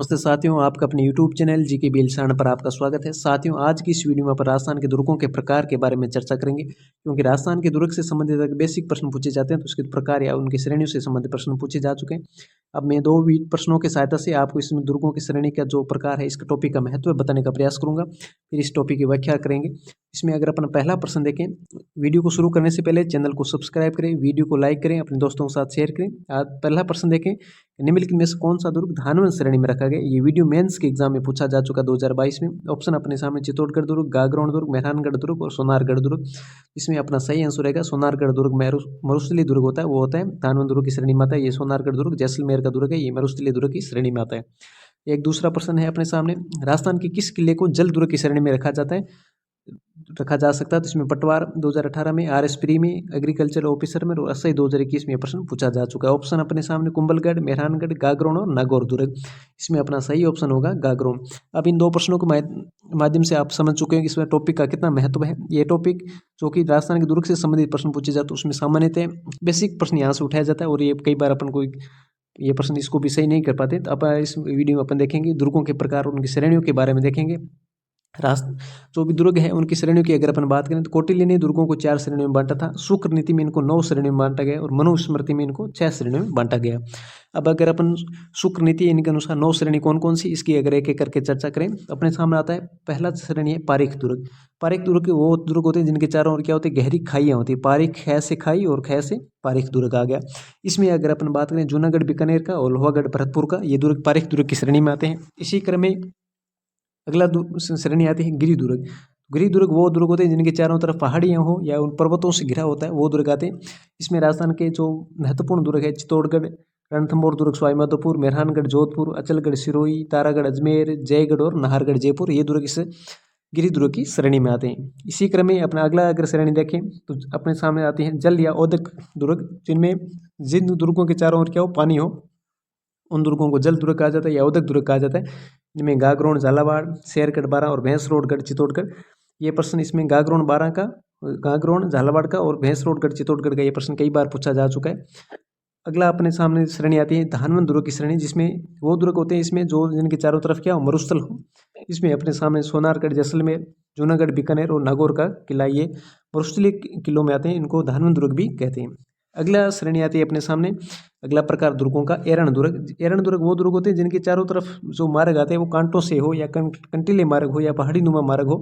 नमस्ते साथियों, आपका अपने YouTube चैनल जीके बिलसान पर आपका स्वागत है। साथियों, आज की इस वीडियो में अपन राजस्थान के दुर्गों के प्रकार के बारे में चर्चा करेंगे, क्योंकि राजस्थान के दुर्ग से संबंधित अगर बेसिक प्रश्न पूछे जाते हैं तो उसके प्रकार या उनकी श्रेणियों से संबंधित प्रश्न पूछे जा चुके हैं। अब मैं दो प्रश्नों की सहायता से आपको इसमें दुर्गों की श्रेणी का जो प्रकार है इसके टॉपिक का महत्व बताने का प्रयास करूंगा, फिर इस टॉपिक की व्याख्या करेंगे। इसमें अगर अपन पहला प्रश्न देखें, वीडियो को शुरू करने से पहले चैनल को सब्सक्राइब करें, वीडियो को लाइक करें, अपने दोस्तों के साथ शेयर करें। आज पहला प्रश्न देखें, निम्नलिखित में से कौन सा दुर्ग धानवंत श्रेणी में रखा गया। ये वीडियो मेंस के एग्जाम में पूछा जा चुका 2022 में। ऑप्शन अपने सामने चित्तौड़गढ़ दुर्ग, गागरोन दुर्ग, मेहरानगढ़ दुर्ग और सोनारगढ़ दुर्ग। इसमें अपना सही आंसर रहेगा सोनारगढ़ दुर्ग। मरुस्थलीय दुर्ग होता है वो होता है धानवंत दुर्ग की श्रेणी में आता है। ये सोनारगढ़ दुर्ग जैसलमेर का दुर्ग है, ये मरुस्थलीय दुर्ग की श्रेणी में आता है। एक दूसरा प्रश्न है अपने सामने, राजस्थान के किस किले को जल दुर्ग की श्रेणी में रखा जा सकता है। तो इसमें पटवार 2018 में, RS प्री में, एग्रीकल्चर ऑफिसर में और असई 2021 में प्रश्न पूछा जा चुका है। ऑप्शन अपने सामने कुंभलगढ़, मेहरानगढ़, गागरोन और नागौर दुर्ग। इसमें अपना सही ऑप्शन होगा गागरोन। अब इन दो प्रश्नों के माध्यम से आप समझ चुके हैं कि इसमें टॉपिक का कितना महत्व है। ये टॉपिक जो कि राजस्थान के दुर्ग से संबंधित प्रश्न पूछे जाते हैं उसमें सामान्यतः बेसिक प्रश्न यहाँ से उठाया जाता है, और ये कई बार अपन कोई ये प्रश्न इसको भी सही नहीं कर पाते। तो अब इस वीडियो में अपन देखेंगे दुर्गों के प्रकार और उनकी श्रेणियों के बारे में देखेंगे। जो भी दुर्ग है उनकी श्रेणियों की अगर अपन बात करें तो कौटिल्य ने दुर्गों को 4 श्रेणियों में बांटा था, शुक्र नीति में इनको 9 श्रेणियों में बांटा गया और मनुस्मृति में इनको 6 श्रेणियों में बांटा गया। अब अगर अपन शुक्र नीति इनके अनुसार 9 श्रेणी कौन कौन सी, इसकी अगर एक एक करके चर्चा करें अपने सामने आता है। पहला श्रेणी है पारीख दुर्ग। पारीख दुर्ग वो दुर्ग होते हैं जिनके चारों ओर क्या होती है, गहरी खाइयाँ होती है। पारीख ख से खाई और ख से पारीख दुर्ग आ गया। इसमें अगर अपन बात करें जूनागढ़ बीकानेर का और लोहागढ़ भरतपुर का, ये दुर्ग पारीख दुर्ग की श्रेणी में आते हैं। इसी क्रम में अगला श्रेणी आती है गिरि दुर्ग। गिरि दुर्ग वो दुर्ग होते हैं जिनके चारों तरफ पहाड़ियाँ हो या उन पर्वतों से घिरा होता है, वो दुर्ग आते हैं। इसमें राजस्थान के जो महत्वपूर्ण दुर्ग है चित्तौड़गढ़, रणथंभौर दुर्ग सवाईमाधोपुर, मेहरानगढ़ जोधपुर, अचलगढ़ सिरोही, तारागढ़ अजमेर, जयगढ़ और नाहरगढ़ जयपुर, ये दुर्ग इस गिरि दुर्ग की श्रेणी में आते हैं। इसी क्रम में अपना अगला अगर श्रेणी देखें तो अपने सामने आती है जल या औदक दुर्ग, जिन दुर्गों के चारों ओर क्या हो, पानी हो, उन दुर्गों को जल दुर्ग कहा जाता है या औदक दुर्ग कहा जाता है। इनमें गागरोन, झालावाड़, शेरगढ़ बारा और भैंसरोडगढ़ चित्तौड़गढ़। ये प्रश्न इसमें गागरोन झालावाड़ का और भैंसरोडगढ़ चित्तौड़गढ़ का ये प्रश्न कई बार पूछा जा चुका है। अगला अपने सामने श्रेणी आती है धानवंत दुर्ग की श्रेणी, जिसमें वो दुर्ग होते हैं इसमें जो जिनके चारों तरफ क्या हो, मरुस्थल हो। इसमें अपने सामने सोनारगढ़ जैसलमेर, जूनागढ़ बीकानेर और नागौर का किला, ये मरुस्थलीय किलों में आते हैं, इनको धानवंत दुर्ग भी कहते हैं। अगला श्रेणी आती है अपने सामने, अगला प्रकार दुर्गों का एरण दुर्ग। एरण दुर्ग वो दुर्ग होते हैं जिनके चारों तरफ जो मार्ग आते हैं वो कांटों से हो या कंटीले मार्ग हो या पहाड़ी नुमा मार्ग हो,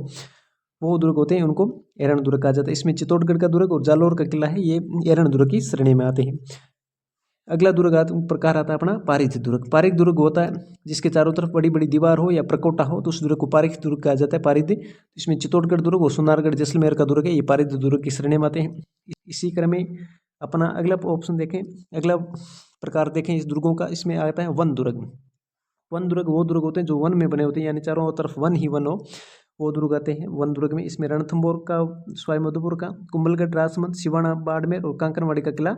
वो दुर्ग होते हैं, उनको एरण दुर्ग कहा जाता है। इसमें चित्तौड़गढ़ का दुर्ग और जालौर का किला है, ये एरण दुर्ग की श्रेणी में आते हैं। अगला प्रकार आता है अपना पारिथ दुर्ग। पारिथ दुर्ग होता है जिसके चारों तरफ बड़ी बड़ी दीवार हो या प्रकोटा हो, तो उस दुर्ग को पारिथ दुर्ग कहा जाता है। पारिथ इसमें चित्तौड़गढ़ दुर्ग और सोनारगढ़ जैसलमेर का दुर्ग है, ये पारिथ दुर्ग की श्रेणी में आते हैं। इसी क्रम में अपना अगला ऑप्शन देखें, अगला प्रकार देखें इस दुर्गों का, इसमें आता है वन दुर्ग। वन दुर्ग वो दुर्ग होते हैं जो वन में बने होते हैं, यानी चारों तरफ वन ही वन हो, वो दुर्ग आते हैं वन दुर्ग में। इसमें रणथंभौर का, सवाईमाधोपुर का, कुंभलगढ़, राजसमंद, सिवाना, बाड़मेर और कांकरवाड़ी का किला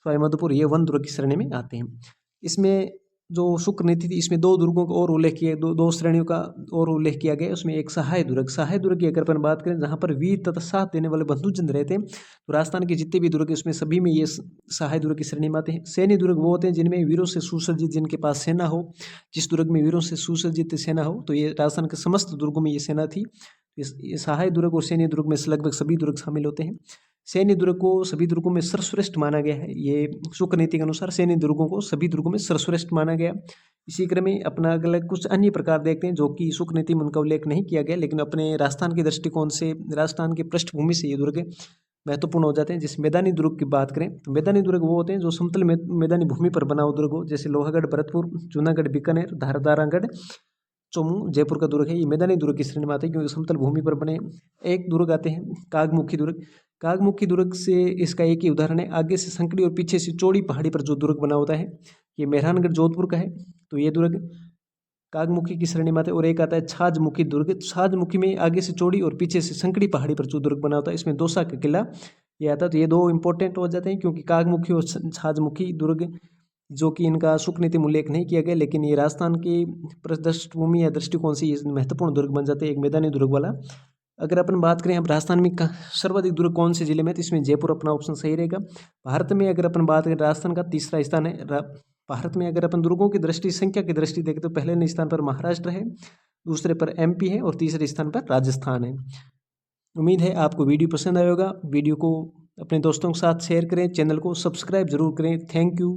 सवाईमाधोपुर, ये वन दुर्ग की श्रेणी में आते हैं। इसमें जो शुक्र नीति थी इसमें 2 दुर्गों का और उल्लेख किया, दो श्रेणियों का और उल्लेख किया गया। उसमें एक सहाय दुर्ग। सहाय दुर्ग की अगर अपन बात करें जहाँ पर वीर तथा साथ देने वाले बंधुजन रहते हैं, तो राजस्थान के जितने भी दुर्ग हैं उसमें सभी में ये सहाय दुर्ग की श्रेणी में आते हैं। सैन्य दुर्ग वो होते हैं जिनमें वीरों से सुसज्जित, जिनके पास सेना हो, जिस दुर्ग में वीरों से सुसज्जित सेना हो, तो ये राजस्थान के समस्त दुर्गों में ये सेना थी। ये सहाय दुर्ग और सैन्य दुर्ग में से लगभग सभी दुर्ग शामिल होते हैं। सैन्य दुर्ग को सभी दुर्गों में सर्वश्रेष्ठ माना गया है। ये शुक्र नीति के अनुसार सैन्य दुर्गों को सभी दुर्गों में सर्वश्रेष्ठ माना गया। इसी क्रम में अपना अगला कुछ अन्य प्रकार देखते हैं जो कि शुक्र नीति में उनका उल्लेख नहीं किया गया, लेकिन अपने राजस्थान के दृष्टिकोण से, राजस्थान की पृष्ठभूमि से ये दुर्ग महत्वपूर्ण हो जाते हैं। जिस मैदानी दुर्ग की बात करें तो मैदानी दुर्ग वो होते हैं जो समतल मैदानी भूमि पर बना हुआ दुर्ग हो, जैसे लोहागढ़, भरतपुर, जूनागढ़, बीकानेर, धारदारागढ़, चोमू, जयपुर का दुर्ग है, ये मैदानी दुर्ग की श्रेणी में आते हैं क्योंकि समतल भूमि पर बने। एक दुर्ग आते हैं कागमुखी दुर्ग। कागमुखी दुर्ग से इसका एक ही उदाहरण है, आगे से संकड़ी और पीछे से चौड़ी पहाड़ी पर जो दुर्ग बना होता है, ये मेहरानगढ़ जोधपुर का है, तो ये दुर्ग कागमुखी की श्रेणी में आता है। और एक आता है छाजमुखी दुर्ग। छाजमुखी में आगे से चौड़ी और पीछे से संकड़ी पहाड़ी पर जो दुर्ग बना होता है, इसमें दौसा का किला ये आता है। तो ये 2 इंपॉर्टेंट हो जाते हैं क्योंकि कागमुखी और छाजमुखी दुर्ग जो कि इनका शुक्र नीति में उल्लेख नहीं किया गया, लेकिन ये राजस्थान की पृष्ठभूमि या दृष्टिकोण से ये महत्वपूर्ण दुर्ग बन जाते हैं, एक मैदानी दुर्ग वाला। अगर अपन बात करें अब राजस्थान में सर्वाधिक दुर्ग कौन से जिले में, तो इसमें जयपुर अपना ऑप्शन सही रहेगा। भारत में अगर अपन बात करें राजस्थान का तीसरा स्थान है भारत में अगर अपन दुर्गों की दृष्टि संख्या की दृष्टि देखें तो पहले स्थान पर महाराष्ट्र है, दूसरे पर एमपी है और तीसरे स्थान पर राजस्थान है। उम्मीद है आपको वीडियो पसंद आएगा। वीडियो को अपने दोस्तों के साथ शेयर करें, चैनल को सब्सक्राइब जरूर करें। Thank you.